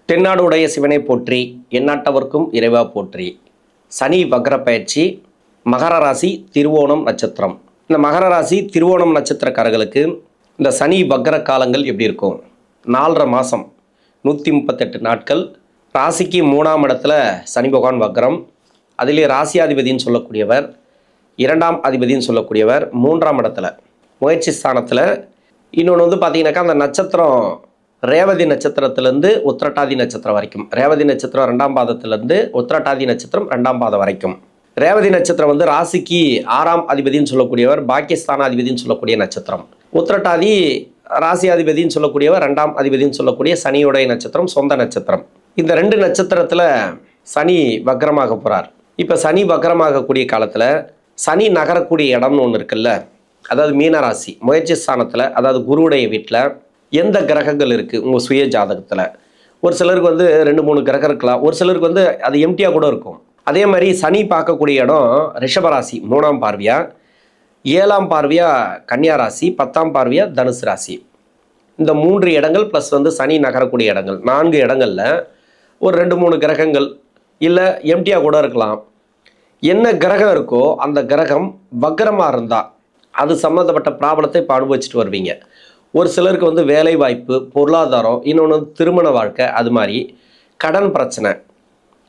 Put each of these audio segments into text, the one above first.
தென்னாடு உடைய சிவனை போற்றி, எந்நாட்டவர்க்கும் இறைவா போற்றி. சனி வக்ர பயிற்சி, மகர ராசி, திருவோணம் நட்சத்திரம். இந்த மகர ராசி திருவோணம் நட்சத்திரக்காரர்களுக்கு இந்த சனி வக்ர காலங்கள் எப்படி இருக்கும்? 4.5 மாதம், 138 நாட்கள். ராசிக்கு 3ஆம் இடத்துல சனி பகவான் வக்ரம். அதிலே ராசியாதிபதினு சொல்லக்கூடியவர், 2ஆம் அதிபதினு சொல்லக்கூடியவர் 3ஆம் இடத்துல முயற்சி ஸ்தானத்தில். இன்னொன்று வந்து பார்த்தீங்கன்னாக்கா, அந்த நட்சத்திரம் ரேவதி நட்சத்திரத்திலேருந்து உத்திரட்டாதி நட்சத்திரம் வரைக்கும், ரேவதி நட்சத்திரம் 2ஆம் பாதத்திலேருந்து உத்திரட்டாதி நட்சத்திரம் 2ஆம் பாதம் வரைக்கும். ரேவதி நட்சத்திரம் வந்து ராசிக்கு 6ஆம் அதிபதினு சொல்லக்கூடியவர், பாக்கியஸ்தானாதிபதினு சொல்லக்கூடிய நட்சத்திரம். உத்திரட்டாதி ராசியாதிபதினு சொல்லக்கூடியவர், 2ஆம் அதிபதினு சொல்லக்கூடிய சனியுடைய நட்சத்திரம், சொந்த நட்சத்திரம். இந்த 2 நட்சத்திரத்தில் சனி வக்ரமாக போகிறார். இப்போ சனி வக்ரமாகக்கூடிய காலத்தில் சனி நகரக்கூடிய இடம்னு ஒன்று இருக்குல்ல, அதாவது மீனராசி முயற்சி ஸ்தானத்தில், அதாவது குருவுடைய வீட்டில் எந்த கிரகங்கள் இருக்குது உங்கள் சுய ஜாதகத்தில்? ஒரு சிலருக்கு வந்து 2-3 கிரகம் இருக்கலாம், ஒரு சிலருக்கு வந்து அது எம்டியாக கூட இருக்கும். அதே மாதிரி சனி பார்க்கக்கூடிய இடம் ரிஷபராசி 3ஆம் பார்வையா, 7ஆம் பார்வையா கன்னியா ராசி, 10ஆம் பார்வையா தனுசு ராசி. இந்த 3 இடங்கள் ப்ளஸ் வந்து சனி நகரக்கூடிய இடங்கள், 4 இடங்களில் ஒரு 2-3 கிரகங்கள் இல்லை எம்டியாக கூட இருக்கலாம். என்ன கிரகம் இருக்கோ அந்த கிரகம் வக்ரமாக இருந்தால் அது சம்மந்தப்பட்ட ப்ராப்ளத்தை இப்போ அனுபவிச்சுட்டு வருவீங்க. ஒரு சிலருக்கு வந்து வேலை வாய்ப்பு, பொருளாதாரம், இன்னொன்று திருமண வாழ்க்கை, அது மாதிரி கடன் பிரச்சனை.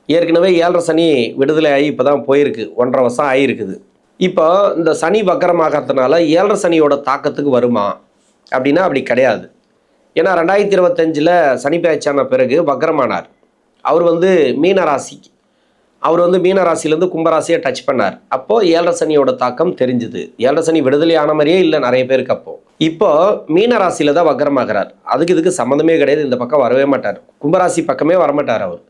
ஏற்கனவே 7.5 சனி விடுதலை ஆகி இப்போ தான் போயிருக்கு, 1.5 வருஷம் ஆகிருக்குது. இப்போ இந்த சனி வக்கரமாகறதுனால 7.5 சனியோட தாக்கத்துக்கு வருமா அப்படின்னா அப்படி கிடையாது. ஏன்னா 2025 சனி பயிற்சியான பிறகு வக்கரமானார். அவர் வந்து மீனராசிக்கு, அவர் வந்து மீனராசிலேருந்து கும்பராசியை டச் பண்ணார். அப்போது 7.5 சனியோட தாக்கம் தெரிஞ்சுது. 7.5 சனி விடுதலை ஆன மாதிரியே இல்லை நிறைய பேருக்கு. அப்போது இப்போ மீனராசியில் தான் வக்ரமாகிறார். இதுக்கு சம்மந்தமே கிடையாது, இந்த பக்கம் வரவே மாட்டார், கும்பராசி பக்கமே வரமாட்டார் அவர்.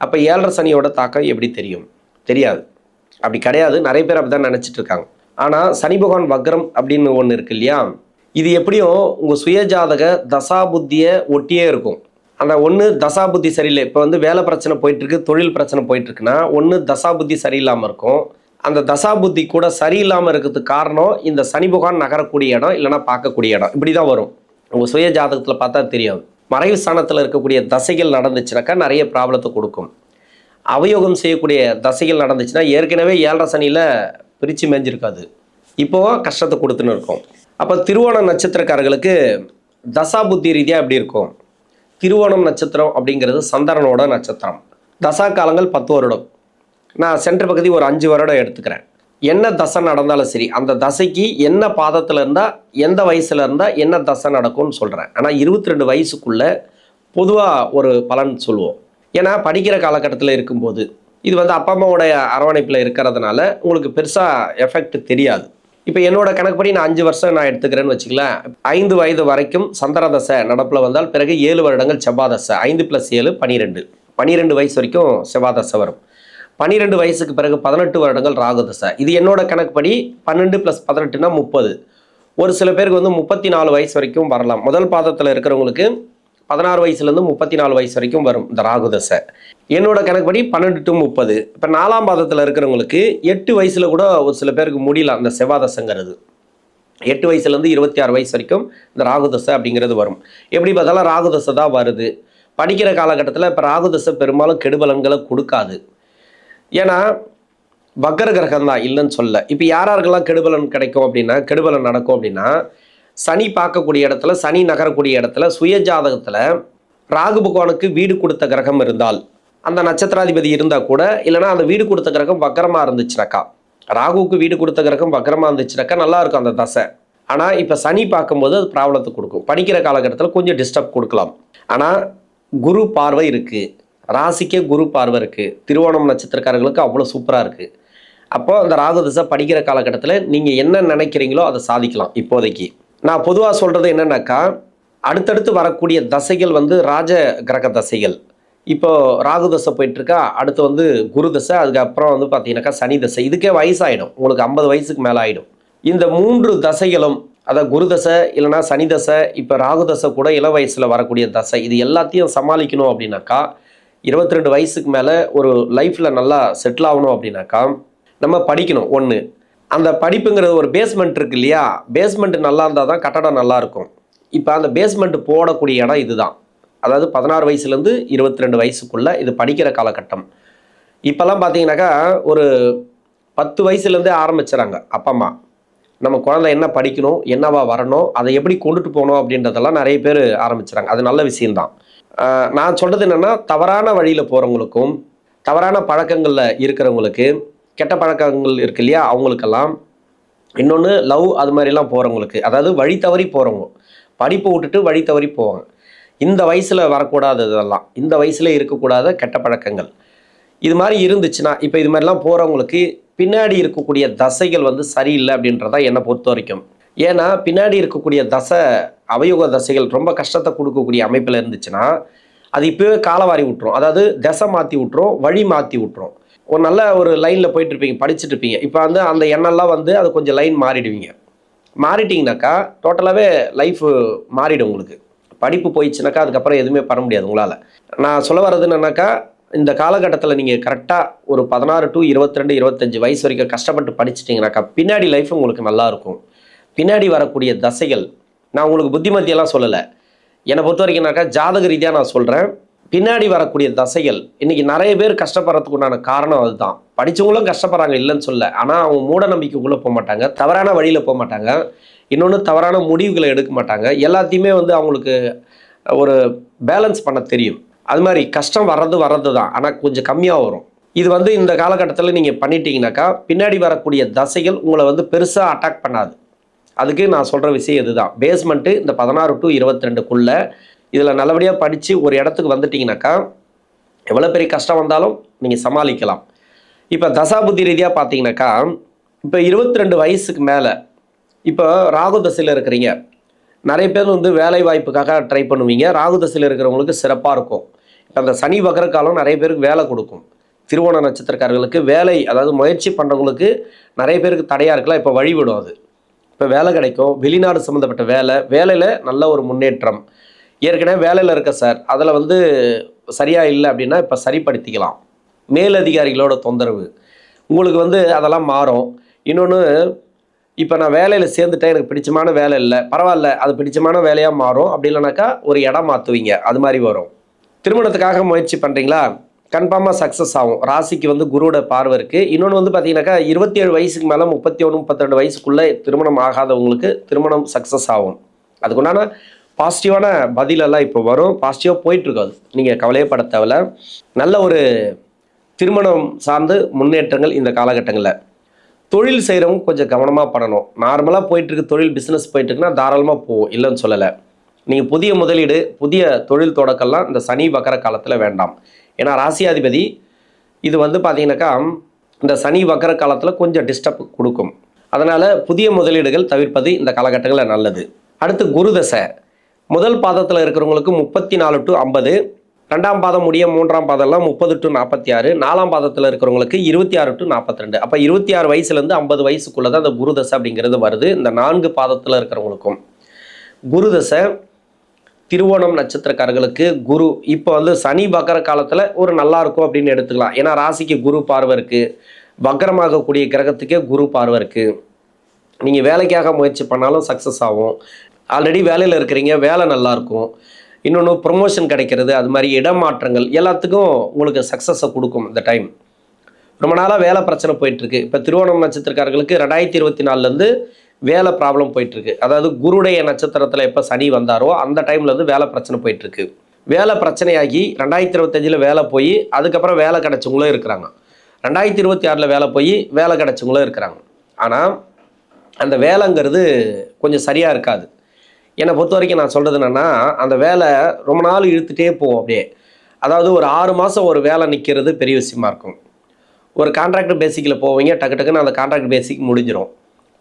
அப்போ 7.5 சனியோட தாக்கம் எப்படி தெரியும்? தெரியாது, அப்படி கிடையாது. நிறைய பேர் அப்படி தான் நினச்சிட்டு இருக்காங்க. ஆனால் சனி பகவான் வக்ரம் அப்படின்னு ஒன்று இருக்கு இல்லையா, இது எப்படியும் உங்கள் சுயஜாதக தசாபுத்தியை ஒட்டியே இருக்கும். அந்த ஒன்று தசாபுத்தி சரியில்லை. இப்போ வந்து வேலை பிரச்சனை போயிட்டுருக்கு, தொழில் பிரச்சனை போயிட்டுருக்குன்னா ஒன்று தசாபுத்தி சரியில்லாமல் இருக்கும். அந்த தசாபுத்தி கூட சரியில்லாமல் இருக்கிறதுக்கு காரணம் இந்த சனி பகவான் நகரக்கூடிய இடம், இல்லைனா பார்க்கக்கூடிய இடம், இப்படி தான் வரும். உங்கள் சுய ஜாதகத்தில் பார்த்தா தெரியும். மறைவு ஸ்தானத்தில் இருக்கக்கூடிய தசைகள் நடந்துச்சுனாக்கா நிறைய ப்ராப்ளத்தை கொடுக்கும். அவயோகம் செய்யக்கூடிய தசைகள் நடந்துச்சுன்னா ஏற்கனவே 7.5 சனியில் பிரித்து மேஞ்சிருக்காது, இப்போது கஷ்டத்தை கொடுத்துன்னு இருக்கும். அப்போ திருவோணம் நட்சத்திரக்காரர்களுக்கு தசாபுத்தி ரீதியாக எப்படி இருக்கும்? திருவோணம் நட்சத்திரம் அப்படிங்கிறது சந்திரனோட நட்சத்திரம். தசா காலங்கள் 10 வருடம். நான் சென்ற பகுதி ஒரு 5 வருடம் எடுத்துக்கிறேன். என்ன தசை நடந்தாலும் சரி, அந்த தசைக்கு என்ன பாதத்தில் இருந்தால், எந்த வயசில் இருந்தால் என்ன தசை நடக்கும்னு சொல்கிறேன். ஆனால் 22 வயசுக்குள்ளே பொதுவாக ஒரு பலன் சொல்லுவோம். ஏன்னா படிக்கிற காலகட்டத்தில் இருக்கும்போது இது வந்து அப்பா அம்மாவோடைய அரவணைப்பில் இருக்கிறதுனால உங்களுக்கு பெருசாக எஃபெக்ட் தெரியாது. இப்போ என்னோட கணக்குப்படி நான் 5 வருஷம் நான் எடுத்துக்கிறேன்னு வச்சுக்கலாம். 5 வயது வரைக்கும் சந்திர தசை நடப்பில் வந்தால் பிறகு 7 வருடங்கள் செவ்வாய் தசை, 5 + 7 12 வயசு வரைக்கும் செவ்வாய் தசை வரும். 12 வயசுக்கு பிறகு 18 வருடங்கள் ராகு தசை. இது என்னோட கணக்குப்படி 12 + 18 30. ஒரு சில பேருக்கு வந்து 34 வயசு வரைக்கும் வரலாம். முதல் பாதத்தில் இருக்கிறவங்களுக்கு 16 வயசுலேருந்து 34 வயசு வரைக்கும் வரும் இந்த ராகு தசை. என்னோட கணக்குப்படி 12 to 30. இப்போ 4ஆம் பாதத்தில் இருக்கிறவங்களுக்கு 8 வயசில் கூட ஒரு சில பேருக்கு முடியலாம் இந்த செவ்வாய் தசைங்கிறது. 8 வயசுலேருந்து 26 வயசு வரைக்கும் இந்த ராகு தசை அப்படிங்கிறது வரும். எப்படி பார்த்தாலும் ராகு தசை தான் வருது. படிக்கிற காலகட்டத்தில் இப்போ ராகு தசை பெரும்பாலும் கெடுபலன்களை கொடுக்காது. ஏன்னா வக்கர கிரகம் தான், இல்லைன்னு சொல்ல. இப்போ யாராருக்கெல்லாம் கெடுபலன் கிடைக்கும் அப்படின்னா, கெடுபலன் நடக்கும் அப்படின்னா, சனி பார்க்கக்கூடிய இடத்துல, சனி நகரக்கூடிய இடத்துல சுய ஜாதகத்தில் ராகு பகவானுக்கு வீடு கொடுத்த கிரகம் இருந்தால், அந்த நட்சத்திராதிபதி இருந்தால் கூட, இல்லைனா அந்த வீடு கொடுத்த கிரகம் வக்கரமாக இருந்துச்சுனாக்கா, ராகுவுக்கு வீடு கொடுத்த கிரகம் வக்கரமாக இருந்துச்சுனாக்கா நல்லா இருக்கும் அந்த தசை. ஆனால் இப்போ சனி பார்க்கும்போது அது ப்ராப்ளத்தை கொடுக்கும். படிக்கிற காலகட்டத்தில் கொஞ்சம் டிஸ்டர்ப் கொடுக்கலாம். ஆனால் குரு பார்வை இருக்குது, ராசிக்கே குரு பார்வை இருக்குது. திருவோணம் நட்சத்திரக்காரர்களுக்கு அவ்வளோ சூப்பராக இருக்குது. அப்போது அந்த ராகு தசை படிக்கிற காலகட்டத்தில் நீங்கள் என்ன நினைக்கிறீங்களோ அதை சாதிக்கலாம். இப்போதைக்கு நான் பொதுவாக சொல்கிறது என்னென்னாக்கா, அடுத்தடுத்து வரக்கூடிய தசைகள் வந்து ராஜ கிரக தசைகள். இப்போது ராகு தசை போயிட்டுருக்கா, அடுத்து வந்து குரு தசை, அதுக்கப்புறம் வந்து பார்த்தீங்கன்னாக்கா சனி தசை. இதுக்கே வயசாகிடும், உங்களுக்கு 50 வயசுக்கு மேலே ஆகிடும். இந்த 3 தசைகளும், அதாவது குரு தசை இல்லைனா சனி தசை, இப்போ ராகு தசை கூட இள வயசில் வரக்கூடிய தசை, இது எல்லாத்தையும் சமாளிக்கணும் அப்படின்னாக்கா, 22 வயசுக்கு மேலே ஒரு லைஃப்பில் நல்லா செட்டில் ஆகணும் அப்படின்னாக்கா நம்ம படிக்கணும். ஒன்று, அந்த படிப்புங்கிறது ஒரு பேஸ்மெண்ட் இருக்குது இல்லையா, பேஸ்மெண்ட் நல்லா இருந்தால் தான் கட்டடம் நல்லாயிருக்கும். இப்போ அந்த பேஸ்மெண்ட் போடக்கூடிய இடம் இதுதான். அதாவது 16 வயசுலேருந்து 22 வயசுக்குள்ளே இது படிக்கிற காலகட்டம். இப்போல்லாம் பார்த்தீங்கன்னாக்கா ஒரு 10 வயசுலேருந்தே ஆரம்பிச்சுறாங்க அப்பா அம்மா. நம்ம குழந்தை என்ன படிக்கணும், என்னவா வரணும், அதை எப்படி கொண்டுட்டு போகணும் அப்படின்றதெல்லாம் நிறைய பேர் ஆரம்பிச்சுறாங்க. அது நல்ல விஷயம்தான். நான் சொல்கிறது என்னென்னா, தவறான வழியில் போகிறவங்களுக்கும் தவறான பழக்கங்களில் இருக்கிறவங்களுக்கு, கெட்ட பழக்கங்கள் இருக்கு இல்லையா, அவங்களுக்கெல்லாம் இன்னொன்று லவ் அது மாதிரிலாம் போகிறவங்களுக்கு, அதாவது வழி தவறி போகிறவங்க, படிப்பை விட்டுட்டு வழி தவறி போவாங்க. இந்த வயசில் வரக்கூடாததெல்லாம், இந்த வயசில் இருக்கக்கூடாத கெட்ட பழக்கங்கள் இது மாதிரி இருந்துச்சுன்னா, இப்போ இது மாதிரிலாம் போகிறவங்களுக்கு பின்னாடி இருக்கக்கூடிய தசைகள் வந்து சரியில்லை அப்படின்றதா என்னை பொறுத்த வரைக்கும். ஏன்னா பின்னாடி இருக்கக்கூடிய தசை அவயோக தசைகள் ரொம்ப கஷ்டத்தை கொடுக்கக்கூடிய அமைப்பில் இருந்துச்சுன்னா, அது இப்போவே காலவாரி விட்டுரும். அதாவது திசை மாற்றி விட்டுரும், வழி மாற்றி விட்டுரும். ஒரு நல்ல ஒரு லைனில் போயிட்டுருப்பீங்க, படிச்சுட்டு இருப்பீங்க. இப்போ வந்து அந்த எண்ணெல்லாம் வந்து அது கொஞ்சம் லைன் மாறிடுவீங்க. மாறிட்டிங்கனாக்கா டோட்டலாகவே லைஃப் மாறிடும் உங்களுக்கு. படிப்பு போயிடுச்சுனாக்கா அதுக்கப்புறம் எதுவுமே பண்ண முடியாது உங்களால். நான் சொல்ல வர்றது என்னன்னாக்கா, இந்த காலகட்டத்தில் நீங்கள் கரெக்டாக ஒரு 16 to 22, 25 வயசு வரைக்கும் கஷ்டப்பட்டு படிச்சிட்டிங்கனாக்கா பின்னாடி லைஃப் உங்களுக்கு நல்லாயிருக்கும். பின்னாடி வரக்கூடிய தசைகள், நான் உங்களுக்கு புத்திமதியெல்லாம் சொல்லலை, என்னை பொறுத்த வரைக்கும்னாக்கா ஜாதக ரீதியாக நான் சொல்கிறேன். பின்னாடி வரக்கூடிய தசைகள் இன்றைக்கி நிறைய பேர் கஷ்டப்படுறதுக்கு உண்டான காரணம் அதுதான். படித்தவங்களும் கஷ்டப்படுறாங்க இல்லைன்னு சொல்ல, ஆனால் அவங்க மூட நம்பிக்கைக்குள்ளே போக மாட்டாங்க, தவறான வழியில் போக மாட்டாங்க, இன்னொன்று தவறான முடிவுகளை எடுக்க மாட்டாங்க. எல்லாத்தையுமே வந்து அவங்களுக்கு ஒரு பேலன்ஸ் பண்ண தெரியும். அது மாதிரி கஷ்டம் வர்றது தான், ஆனால் கொஞ்சம் கம்மியாக வரும். இது வந்து இந்த காலகட்டத்தில் நீங்கள் பண்ணிட்டீங்கனாக்கா பின்னாடி வரக்கூடிய தசைகள் உங்களை வந்து பெருசாக அட்டாக் பண்ணாது. அதுக்கு நான் சொல்கிற விஷயம் இதுதான். பேஸ்மெண்ட்டு இந்த 16 to 22க்குள்ளே இதில் நல்லபடியாக படித்து ஒரு இடத்துக்கு வந்துட்டிங்கனாக்கா எவ்வளோ பெரிய கஷ்டம் வந்தாலும் நீங்கள் சமாளிக்கலாம். இப்போ தசாபுத்தி ரீதியாக பார்த்தீங்கன்னாக்கா, இப்போ 22 வயசுக்கு மேலே இப்போ ராகு தசையில் இருக்கிறீங்க. நிறைய பேர் வந்து வேலை வாய்ப்புக்காக ட்ரை பண்ணுவீங்க. ராகு தசையில் இருக்கிறவங்களுக்கு சிறப்பாக இருக்கும். இப்போ அந்த சனி வக்ர காலம் நிறைய பேருக்கு வேலை கொடுக்கும். திருவோண நட்சத்திரக்காரர்களுக்கு வேலை, அதாவது முயற்சி பண்ணுறவங்களுக்கு நிறைய பேருக்கு தடையாக இருக்கலாம், இப்போ வழிவிடும். அது இப்போ வேலை கிடைக்கும், வெளிநாடு சம்மந்தப்பட்ட வேலை, வேலையில் நல்ல ஒரு முன்னேற்றம். ஏற்கனவே வேலையில் இருக்க சார், அதில் வந்து சரியாக இல்லை அப்படின்னா இப்போ சரிப்படுத்திக்கலாம். மேலதிகாரிகளோட தொந்தரவு உங்களுக்கு வந்து அதெல்லாம் மாறும். இன்னொன்று, இப்போ நான் வேலையில் சேர்ந்துட்டேன், எனக்கு பிடிச்சமான வேலை இல்லை, பரவாயில்ல, அது பிடிச்சமான வேலையாக மாறும். அப்படி இல்லைனாக்கா ஒரு இடம் மாற்றுவீங்க, அது மாதிரி வரும். திருமணத்துக்காக முயற்சி பண்ணுறீங்களா, கன்ஃபார்மாக சக்ஸஸ் ஆகும். ராசிக்கு வந்து குருவோட பார்வை இருக்குது. இன்னொன்று வந்து பார்த்தீங்கன்னாக்கா 27 வயசுக்கு மேலே 31, 32 வயசுக்குள்ளே திருமணம் ஆகாதவங்களுக்கு திருமணம் சக்ஸஸ் ஆகும். அதுக்குண்டான பாசிட்டிவான பதிலெல்லாம் இப்போ வரும். பாசிட்டிவாக போயிட்டுருக்காது, நீங்கள் கவலையே பட தேவையில்ல. நல்ல ஒரு திருமணம் சார்ந்து முன்னேற்றங்கள் இந்த காலகட்டங்களில். தொழில் செய்கிறவங்க கொஞ்சம் கவனமாக பண்ணணும். நார்மலாக போயிட்டுருக்கு தொழில், பிஸ்னஸ் போயிட்டுருக்குன்னா தாராளமாக போகும், இல்லைன்னு சொல்லலை. நீங்கள் புதிய முதலீடு, புதிய தொழில் தொடக்கம்லாம் இந்த சனி வக்கர காலத்தில் வேண்டாம். ஏன்னா ராசியாதிபதி இது வந்து பார்த்தீங்கன்னாக்கா இந்த சனி வக்கர காலத்தில் கொஞ்சம் டிஸ்டர்ப் கொடுக்கும். அதனால் புதிய முதலீடுகள் தவிர்ப்பது இந்த காலகட்டங்களில் நல்லது. அடுத்து குரு தசை. முதல் பாதத்தில் இருக்கிறவங்களுக்கு 34 to 50, 2ஆம் பாதம் முடிய 3ஆம் பாதம்லாம் 30 to 46, 4ஆம் பாதத்தில் இருக்கிறவங்களுக்கு 26 to 42. அப்போ 26 வயசுலேருந்து 50 வயசுக்குள்ளே தான் இந்த குரு தசை அப்படிங்கிறது வருது. இந்த 4 பாதத்தில் இருக்கிறவங்களுக்கும் குரு தசை. திருவோணம் நட்சத்திரக்காரர்களுக்கு குரு இப்போ வந்து சனி வக்கர காலத்தில் ஒரு நல்லா இருக்கும் அப்படின்னு எடுத்துக்கலாம். ஏன்னா ராசிக்கு குரு பார்வை இருக்குது, வக்கரமாகக்கூடிய கிரகத்துக்கே குரு பார்வை இருக்குது. நீங்கள் வேலைக்காக முயற்சி பண்ணாலும் சக்ஸஸ் ஆகும். ஆல்ரெடி வேலையில் இருக்கிறீங்க, வேலை நல்லாயிருக்கும். இன்னொன்று ப்ரொமோஷன் கிடைக்கிறது, அது மாதிரி இடமாற்றங்கள் எல்லாத்துக்கும் உங்களுக்கு சக்ஸஸை கொடுக்கும். இந்த டைம் ரொம்ப நாளாக வேலை பிரச்சனை போயிட்டுருக்கு. இப்போ திருவோணம் நட்சத்திரக்காரர்களுக்கு 2024லேருந்து வேலை ப்ராப்ளம் போயிட்டுருக்கு. அதாவது குருடைய நட்சத்திரத்தில் எப்போ சனி வந்தாரோ அந்த டைம்லேருந்து வேலை பிரச்சனை போயிட்டுருக்கு. வேலை பிரச்சனையாகி 2025 வேலை போய் அதுக்கப்புறம் வேலை கிடச்சவங்களும் இருக்கிறாங்க. 2026 வேலை போய் வேலை கிடச்சவங்களும் இருக்கிறாங்க. ஆனால் அந்த வேலைங்கிறது கொஞ்சம் சரியாக இருக்காது. என்னை பொறுத்த வரைக்கும் நான் சொல்கிறது என்னென்னா, அந்த வேலை ரொம்ப நாள் இழுத்துகிட்டே போகும் அப்படியே. அதாவது ஒரு 6 மாதம் ஒரு வேலை நிற்கிறது பெரிய விஷயமா இருக்கும். ஒரு கான்ட்ராக்ட் பேசிக்கில் போவீங்க, டக்கு டக்குன்னு அந்த கான்ட்ராக்ட் பேசிக் முடிஞ்சிடும்.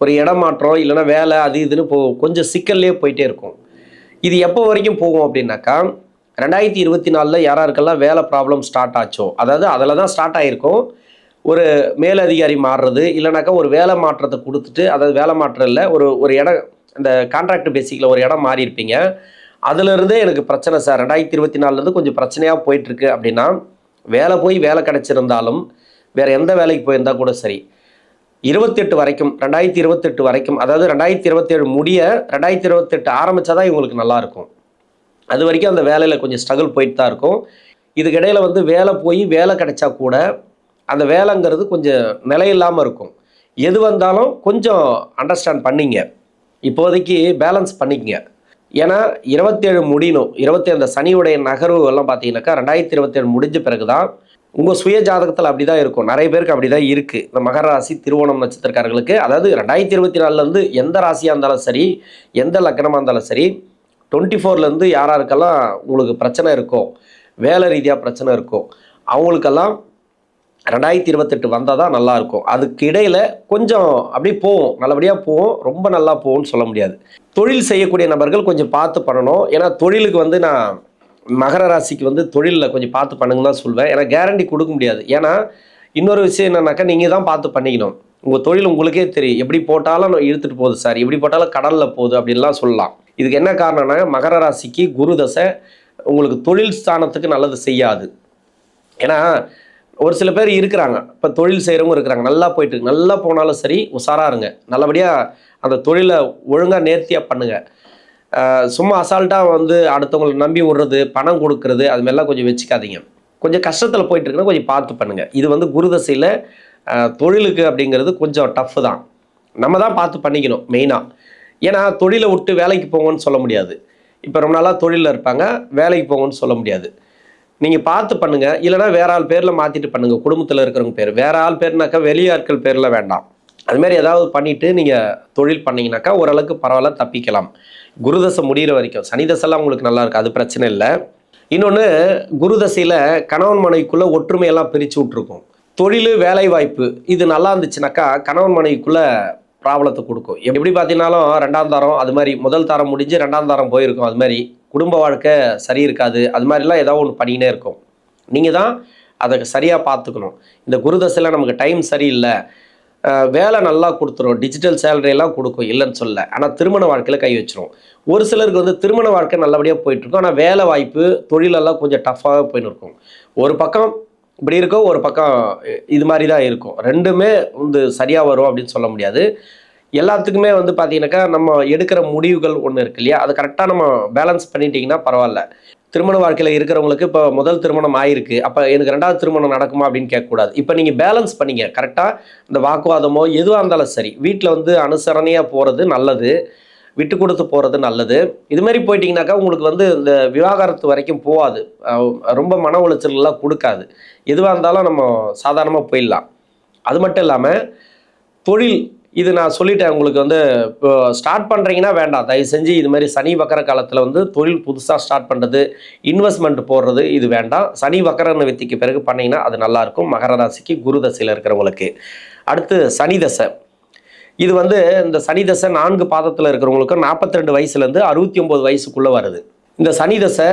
ஒரு இடம் மாற்றம் இல்லைனா வேலை அது இதுன்னு கொஞ்சம் சிக்கல்லே போயிட்டே இருக்கும். இது எப்போ வரைக்கும் போகும் அப்படின்னாக்கா 2024 யாராருக்கெல்லாம் வேலை ப்ராப்ளம் ஸ்டார்ட் ஆச்சோ, அதாவது அதில் தான் ஸ்டார்ட் ஆகிருக்கும். ஒரு மேலதிகாரி மாறுறது இல்லைனாக்கா ஒரு வேலை மாற்றத்தை கொடுத்துட்டு, அதாவது வேலை மாற்றம் இல்லை, ஒரு இடம் இந்த கான்ட்ராக்ட் பேசிக்கில் ஒரு இடம் மாறி இருப்பீங்க. அதிலிருந்தே எனக்கு பிரச்சனை சார், 2024 கொஞ்சம் பிரச்சனையாக போயிட்டுருக்கு அப்படின்னா, வேலை போய் வேலை கிடச்சிருந்தாலும் வேறு எந்த வேலைக்கு போயிருந்தால் கூட சரி, 28 வரைக்கும் 2028 வரைக்கும், அதாவது 2027 முடிய 2028 ஆரம்பித்தா தான் இவங்களுக்கு நல்லாயிருக்கும். அது வரைக்கும் அந்த வேலையில் கொஞ்சம் ஸ்ட்ரகிள் போயிட்டு தான் இருக்கும். இதுக்கிடையில் வந்து வேலை போய் வேலை கிடைச்சா கூட அந்த வேலைங்கிறது கொஞ்சம் நிலையில்லாமல் இருக்கும். எது வந்தாலும் கொஞ்சம் அண்டர்ஸ்டாண்ட் பண்ணிங்க. இப்போதைக்கு பேலன்ஸ் பண்ணிக்கங்க. ஏன்னா 27 முடியணும். 27 அந்த சனியுடைய நகர்வு எல்லாம் பார்த்தீங்கன்னாக்கா 2027 முடிஞ்ச பிறகு தான் உங்கள் சுய ஜாதகத்தில் அப்படி தான் இருக்கும். நிறைய பேருக்கு அப்படி தான் இருக்குது. இந்த மகர ராசி திருவோணம் நட்சத்திரக்காரர்களுக்கு, அதாவது 2024லேருந்து எந்த ராசியாக இருந்தாலும் சரி, எந்த லக்னமாக இருந்தாலும் சரி, 24லேருந்து யாராருக்கெல்லாம் உங்களுக்கு பிரச்சனை இருக்கோ, வேலை ரீதியாக பிரச்சனை இருக்கோ, அவங்களுக்கெல்லாம் 2028 வந்தால் தான் நல்லாயிருக்கும். அதுக்கு இடையில் கொஞ்சம் அப்படியே போவோம், நல்லபடியாக போவோம், ரொம்ப நல்லா போகும்னு சொல்ல முடியாது. தொழில் செய்யக்கூடிய நபர்கள் கொஞ்சம் பார்த்து பண்ணணும். ஏன்னா தொழிலுக்கு வந்து நான் மகர ராசிக்கு வந்து தொழிலில் கொஞ்சம் பார்த்து பண்ணுங்க தான் சொல்வேன். ஏன்னா கேரண்டி கொடுக்க முடியாது. ஏன்னா இன்னொரு விஷயம் என்னன்னாக்கா, நீங்கள் தான் பார்த்து பண்ணிக்கணும். உங்கள் தொழில் உங்களுக்கே தெரியும். எப்படி போட்டாலும் இழுத்துட்டு போகுது சார், எப்படி போட்டாலும் கடலில் போகுது அப்படின்லாம் சொல்லலாம். இதுக்கு என்ன காரணம்னா, மகர ராசிக்கு குரு தசை உங்களுக்கு தொழில் ஸ்தானத்துக்கு நல்லது செய்யாது. ஏன்னா ஒரு சில பேர் இருக்கிறாங்க, இப்போ தொழில் செய்கிறவங்க இருக்கிறாங்க, நல்லா போயிட்டு இருக்கு, நல்லா போனாலும் சரி உஷாராக இருங்க, நல்லபடியாக அந்த தொழிலை ஒழுங்காக நேர்த்தியாக பண்ணுங்கள். சும்மா அசால்ட்டாக வந்து அடுத்தவங்களை நம்பி விடுறது, பணம் கொடுக்கறது, அது மாதிரிலாம் கொஞ்சம் வச்சுக்காதீங்க. கொஞ்சம் கஷ்டத்தில் போயிட்டு இருக்குன்னா கொஞ்சம் பார்த்து பண்ணுங்கள். இது வந்து குருதசையில் தொழிலுக்கு அப்படிங்கிறது கொஞ்சம் டஃப்பு தான். நம்ம தான் பார்த்து பண்ணிக்கணும் மெயினாக. ஏன்னா தொழிலை விட்டு வேலைக்கு போங்கன்னு சொல்ல முடியாது. இப்போ ரொம்ப நாளாக தொழிலில் இருப்பாங்க, வேலைக்கு போங்கன்னு சொல்ல முடியாது. நீங்கள் பார்த்து பண்ணுங்கள். இல்லைனா வேற ஆள் பேரில் மாற்றிட்டு பண்ணுங்கள். குடும்பத்தில் இருக்கிறவங்க பேர், வேற ஆள் பேர்னாக்கா வெளியாட்கள் பேரில் வேண்டாம். அதுமாரி ஏதாவது பண்ணிவிட்டு நீங்கள் தொழில் பண்ணிங்கனாக்கா ஓரளவுக்கு பரவாயில்ல, தப்பிக்கலாம். குருதசை முடிகிற வரைக்கும். சனி தசைலாம் உங்களுக்கு நல்லா இருக்குது, அது பிரச்சனை இல்லை. இன்னொன்று, குருதசையில் கணவன் மனைவிக்குள்ளே ஒற்றுமையெல்லாம் பிரித்து விட்ருக்கும். தொழில் வேலை வாய்ப்பு இது நல்லா இருந்துச்சுனாக்கா கணவன் மனைவிக்குள்ளே ப்ராப்ளத்தை கொடுக்கும். எப்படி பார்த்தீங்கன்னாலும் 2ஆம் தாரம், அது மாதிரி முதல் தாரம் முடிஞ்சு 2ஆம் தாரம் போயிருக்கும். அது மாதிரி குடும்ப வாழ்க்கை சரி இருக்காது. அது மாதிரிலாம் ஏதாவது ஒன்று பண்ணிக்கினே இருக்கும். நீங்கள் தான் அதை சரியாக பார்த்துக்கணும். இந்த குருதசையில் நமக்கு டைம் சரியில்லை, வேலை நல்லா கொடுத்துரும், டிஜிட்டல் சேலரியெல்லாம் கொடுக்கும், இல்லைன்னு சொல்ல. ஆனால் திருமண வாழ்க்கையில் கை வச்சிரும். ஒரு சிலருக்கு வந்து திருமண வாழ்க்கை நல்லபடியாக போயிட்டுருக்கும், ஆனால் வேலை வாய்ப்பு தொழிலெல்லாம் கொஞ்சம் டஃப்பாக போயின்னு இருக்கும். ஒரு பக்கம் இப்படி இருக்கும், ஒரு பக்கம் இது மாதிரி தான் இருக்கும். ரெண்டுமே வந்து சரியாக வரும் அப்படின்னு சொல்ல முடியாது. எல்லாத்துக்குமே வந்து பார்த்தீங்கன்னாக்கா நம்ம எடுக்கிற முடிவுகள் ஒன்று இருக்கு இல்லையா, அதை கரெக்டாக நம்ம பேலன்ஸ் பண்ணிட்டீங்கன்னா பரவாயில்ல. திருமண வாழ்க்கையில் இருக்கிறவங்களுக்கு இப்போ முதல் திருமணம் ஆயிருக்கு, அப்போ எனக்கு 2வது திருமணம் நடக்குமா அப்படின்னு கேட்கக்கூடாது. இப்போ நீங்கள் பேலன்ஸ் பண்ணிங்க கரெக்டாக. இந்த வாக்குவாதமோ எதுவாக இருந்தாலும் சரி, வீட்டில் வந்து அனுசரணையாக போகிறது நல்லது, விட்டு கொடுத்து போகிறது நல்லது. இதுமாரி போயிட்டீங்கன்னாக்கா உங்களுக்கு வந்து இந்த விவாகரத்து வரைக்கும் போகாது, ரொம்ப மன உளைச்சல்லாம் கொடுக்காது. எதுவாக இருந்தாலும் நம்ம சாதாரணமாக போயிடலாம். அது மட்டும் இல்லாமல் தொழில், இது நான் சொல்லிட்டேன் உங்களுக்கு வந்து இப்போ ஸ்டார்ட் பண்ணுறீங்கன்னா வேண்டாம், தயவு செஞ்சு இது மாதிரி சனி வக்கர காலத்தில் வந்து தொழில் புதுசாக ஸ்டார்ட் பண்ணுறது, இன்வெஸ்ட்மெண்ட் போடுறது இது வேண்டாம். சனி வக்கர நிவர்த்திக்கு பிறகு பண்ணிங்கன்னா அது நல்லாயிருக்கும். மகர ராசிக்கு குரு தசையில் இருக்கிறவங்களுக்கு. அடுத்து சனி தசை. இது வந்து இந்த சனி தசை 4 பாதத்தில் இருக்கிறவங்களுக்கு 42 வயசுலேருந்து 69 வயசுக்குள்ளே வருது. இந்த சனி தசை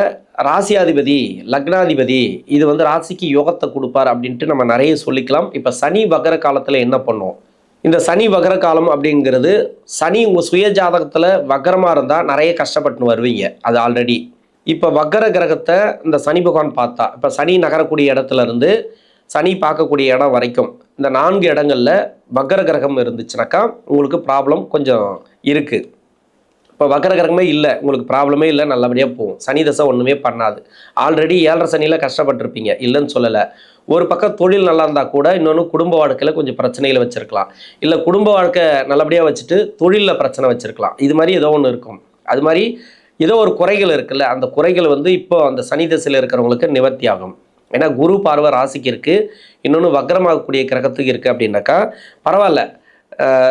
ராசியாதிபதி, லக்னாதிபதி, இது வந்து ராசிக்கு யோகத்தை கொடுப்பார் அப்படின்ட்டு நம்ம நிறைய சொல்லிக்கலாம். இப்போ சனி வக்கர காலத்தில் என்ன பண்ணுவோம்? இந்த சனி வக்கர காலம் அப்படிங்கிறது, சனி உங்கள் சுய ஜாதகத்தில் வக்கரமாக இருந்தால் நிறைய கஷ்டப்பட்டு வருவீங்க, அது ஆல்ரெடி. இப்போ வக்கர கிரகத்தை இந்த சனி பகவான் பார்த்தா, இப்போ சனி நகரக்கூடிய இடத்துல இருந்து சனி பார்க்கக்கூடிய இடம் வரைக்கும் இந்த 4 இடங்களில் வக்கர கிரகம் இருந்துச்சுனாக்கா உங்களுக்கு ப்ராப்ளம் கொஞ்சம் இருக்குது. இப்போ வக்கர கிரகமே இல்லை, உங்களுக்கு ப்ராப்ளமே இல்லை, நல்லபடியாக போகும். சனி தசை ஒன்றுமே பண்ணாது. ஆல்ரெடி 7.5 சனியில் கஷ்டப்பட்டுருப்பீங்க, இல்லைன்னு சொல்லலை. ஒரு பக்கம் தொழில் நல்லா இருந்தால் கூட இன்னொன்று குடும்ப வாழ்க்கையில் கொஞ்சம் பிரச்சனைகளை வச்சுருக்கலாம். இல்லை குடும்ப வாழ்க்கை நல்லபடியாக வச்சுட்டு தொழிலில் பிரச்சனை வச்சுருக்கலாம். இது மாதிரி ஏதோ ஒன்று இருக்கும். அது மாதிரி ஏதோ ஒரு குறைகள் இருக்குல்ல, அந்த குறைகள் வந்து இப்போ அந்த சனி தசையில் இருக்கிறவங்களுக்கு நிவர்த்தி ஆகும். ஏன்னா குரு பார்வை ராசிக்கு இருக்குது, இன்னொன்று வக்கரமாகக்கூடிய கிரகத்துக்கு இருக்குது. அப்படின்னாக்கா பரவாயில்ல,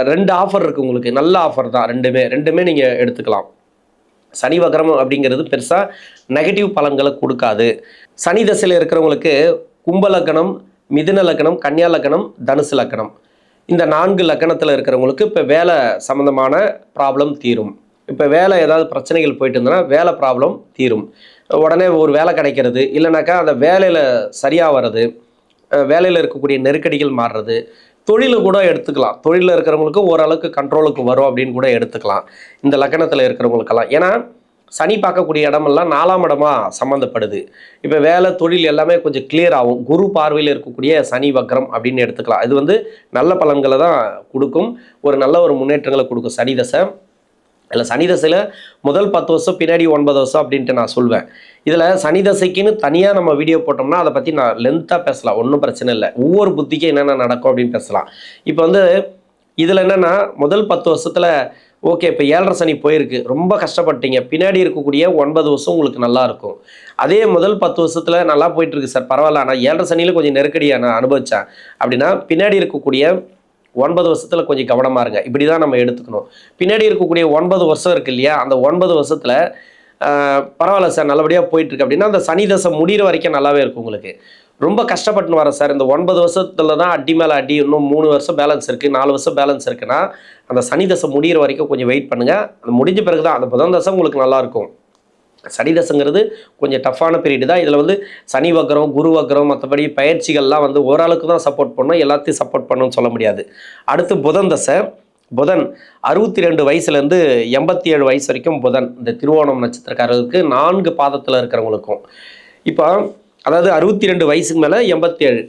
2 ஆஃபர் இருக்குது உங்களுக்கு, நல்ல ஆஃபர் தான். ரெண்டுமே நீங்கள் எடுத்துக்கலாம். சனி வக்கரம் அப்படிங்கிறது பெருசாக நெகட்டிவ் பலன்களை கொடுக்காது. சனி தசையில் இருக்கிறவங்களுக்கு கும்ப லக்னம், மிதுன லக்னம், கன்னியா லக்னம், தனுசு லக்னம், இந்த 4 லக்னத்தில் இருக்கிறவங்களுக்கு இப்போ வேலை சம்மந்தமான ப்ராப்ளம் தீரும். இப்போ வேலை ஏதாவது பிரச்சனைகள் போயிட்டு இருந்ததுன்னா வேலை ப்ராப்ளம் தீரும். உடனே ஒரு வேலை கிடைக்கிறது, இல்லைனாக்கா அந்த வேலையில் சரியாக வர்றது, வேலையில் இருக்கக்கூடிய நெருக்கடிகள் மாறுறது. தொழிலை கூட எடுத்துக்கலாம். தொழிலில் இருக்கிறவங்களுக்கு ஓரளவுக்கு கண்ட்ரோலுக்கு வரும் அப்படின்னு கூட எடுத்துக்கலாம் இந்த லக்னத்தில் இருக்கிறவங்களுக்கெல்லாம். ஏன்னா சனி பார்க்கக்கூடிய இடமெல்லாம் 4ஆம் இடமா சம்மந்தப்படுது. இப்போ வேலை தொழில் எல்லாமே கொஞ்சம் கிளியர் ஆகும். குரு பார்வையில் இருக்கக்கூடிய சனி வக்ரம் அப்படின்னு எடுத்துக்கலாம். இது வந்து நல்ல பலன்களை தான் கொடுக்கும், ஒரு நல்ல ஒரு முன்னேற்றங்களை கொடுக்கும் சனி தசை. இல்லை சனி தசையில் முதல் 10 வருஷம் பின்னாடி 9 வருஷம் அப்படின்ட்டு நான் சொல்வேன். இதில் சனி தசைக்குன்னு தனியாக நம்ம வீடியோ போட்டோம்னா அதை பற்றி நான் லென்த்தாக பேசலாம், ஒன்றும் பிரச்சனை இல்லை. ஒவ்வொரு புத்திக்கும் என்னென்ன நடக்கும் அப்படின்னு பேசலாம். இப்போ வந்து இதில் என்னென்னா முதல் 10 வருஷத்தில் ஓகே, இப்போ 7.5 சனி போயிருக்கு, ரொம்ப கஷ்டப்பட்டீங்க, பின்னாடி இருக்கக்கூடிய 9 வருஷம் உங்களுக்கு நல்லா இருக்கும். அதே முதல் 10 வருஷத்தில் நல்லா போயிட்டுருக்கு சார், பரவாயில்ல, ஆனால் 7.5 சனியில் கொஞ்சம் நெருக்கடியாக நான் அனுபவித்தேன் அப்படின்னா பின்னாடி இருக்கக்கூடிய 9 வருஷத்தில் கொஞ்சம் கவனமாக இருங்க. இப்படி தான் நம்ம எடுத்துக்கணும். பின்னாடி இருக்கக்கூடிய 9 வருஷம் இருக்குது இல்லையா, அந்த 9 வருஷத்தில் பரவாயில்ல சார் நல்லபடியாக போயிட்டுருக்கு அப்படின்னா அந்த சனி தசை முடிகிற வரைக்கும் நல்லாவே இருக்கும் உங்களுக்கு. ரொம்ப கஷ்டப்பட்டுன்னு வரேன் சார், இந்த 9 வருஷத்துல தான் அடி மேலே அடி, இன்னும் 3 வருஷம் பேலன்ஸ் இருக்குது, 4 வருஷம் பேலன்ஸ் இருக்குன்னா அந்த சனி தசை முடிகிற வரைக்கும் கொஞ்சம் வெயிட் பண்ணுங்கள். அது முடிஞ்ச பிறகு தான் அந்த புதன் தசை உங்களுக்கு நல்லாயிருக்கும். சனி தசைங்கிறது கொஞ்சம் டஃப்பான பீரியடு தான். இதில் வந்து சனி வக்ரம், குரு வக்ரம், மற்றபடி பயிற்சிகள்லாம் வந்து ஓரளவுக்கு தான் சப்போர்ட் பண்ணணும், எல்லாத்தையும் சப்போர்ட் பண்ணணும்னு சொல்ல முடியாது. அடுத்து புதன் தசை. புதன் 62 வயசுலேருந்து 87 வயசு வரைக்கும் புதன் இந்த திருவோணம் நட்சத்திரக்காரர்களுக்கு 4 பாதத்தில் இருக்கிறவங்களுக்கும். இப்போ அதாவது 62 வயசுக்கு மேலே 87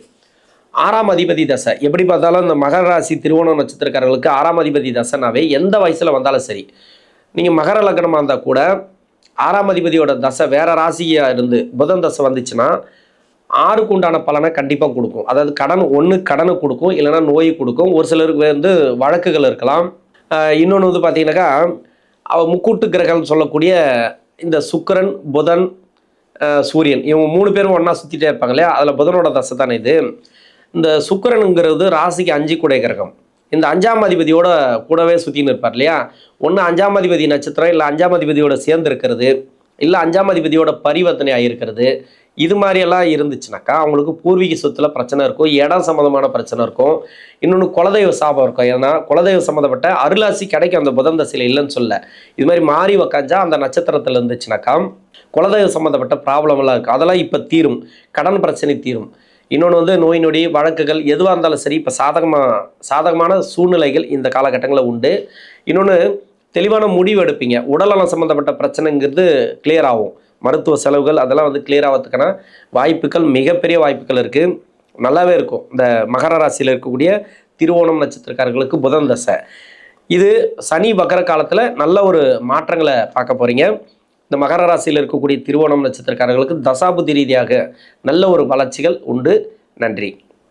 6ஆம் அதிபதி தசை. எப்படி பார்த்தாலும் இந்த மகர ராசி திருவோணம் நட்சத்திரக்காரர்களுக்கு 6ஆம் அதிபதி தசைனாவே எந்த வயசில் வந்தாலும் சரி, நீங்கள் மகர லக்னமாக இருந்தால் கூட 6ஆம் அதிபதியோட தசை வேறு ராசியாக இருந்து புதன் தசை வந்துச்சுன்னா 6க்கு உண்டான பலனை கண்டிப்பாக கொடுக்கும். அதாவது கடனை கொடுக்கும், இல்லைனா நோய் கொடுக்கும். ஒரு சிலருக்கு வந்து வழக்குகள் இருக்கலாம். இன்னொன்று வந்து பார்த்தீங்கன்னாக்கா முக்கூட்டு கிரகம்னு சொல்லக்கூடிய இந்த சுக்கிரன், புதன், சூரியன் இவங்க 3 பேரும் ஒன்றா சுற்றிட்டே இருப்பாங்க இல்லையா, அதில் புதனோட தசை தானே இது. இந்த சுக்கிரனுங்கிறது ராசிக்கு 5 கூடை கிரகம். இந்த 5ஆம் அதிபதியோட கூடவே சுற்றின்னு இருப்பார் இல்லையா, ஒன்று 5ஆம் அதிபதி நட்சத்திரம், இல்லை 5ஆம் அதிபதியோட சேர்ந்து இருக்கிறது, இல்லை 5ஆம் அதிபதியோட பரிவர்த்தனை ஆகியிருக்கிறது. இது மாதிரியெல்லாம் இருந்துச்சுனாக்கா அவங்களுக்கு பூர்வீக சொத்துல பிரச்சனை இருக்கும், இடம் சம்மந்தமான பிரச்சனை இருக்கும், இன்னொன்று குலதெய்வ சாபம் இருக்கும். ஏன்னா குலதெய்வ சம்மந்தப்பட்ட அருளாசி கிடைக்கும் அந்த புதன் தசையில், இல்லைன்னு சொல்ல. இது மாதிரி மாறி உக்காஞ்சா அந்த நட்சத்திரத்தில் இருந்துச்சுனாக்கா குலதெய்வ சம்மந்தப்பட்ட ப்ராப்ளம்லாம் இருக்குது, அதெல்லாம் இப்போ தீரும், கடன் பிரச்சனை தீரும். இன்னொன்று வந்து நோய் நொடி வழக்குகள் எதுவாக இருந்தாலும் சரி இப்போ சாதகமான சூழ்நிலைகள் இந்த காலகட்டங்களில் உண்டு. இன்னொன்று தெளிவான முடிவு எடுப்பீங்க. உடல்நலம் சம்மந்தப்பட்ட பிரச்சனைங்கிறது கிளியர் ஆகும், மருத்துவ செலவுகள் அதெல்லாம் வந்து கிளியர் ஆகிறதுக்கான வாய்ப்புகள், மிகப்பெரிய வாய்ப்புகள் இருக்குது. நல்லாவே இருக்கும். இந்த மகர ராசியில் இருக்கக்கூடிய திருவோணம் நட்சத்திரக்காரர்களுக்கு புதன் தசை. இது சனி வக்கர காலத்தில் நல்ல ஒரு மாற்றங்களை பார்க்க போகிறீங்க. இந்த மகர ராசியில் இருக்கக்கூடிய திருவோணம் நட்சத்திரக்காரர்களுக்கு தசாபுத்தி ரீதியாக நல்ல ஒரு வளர்ச்சிகள் உண்டு. நன்றி.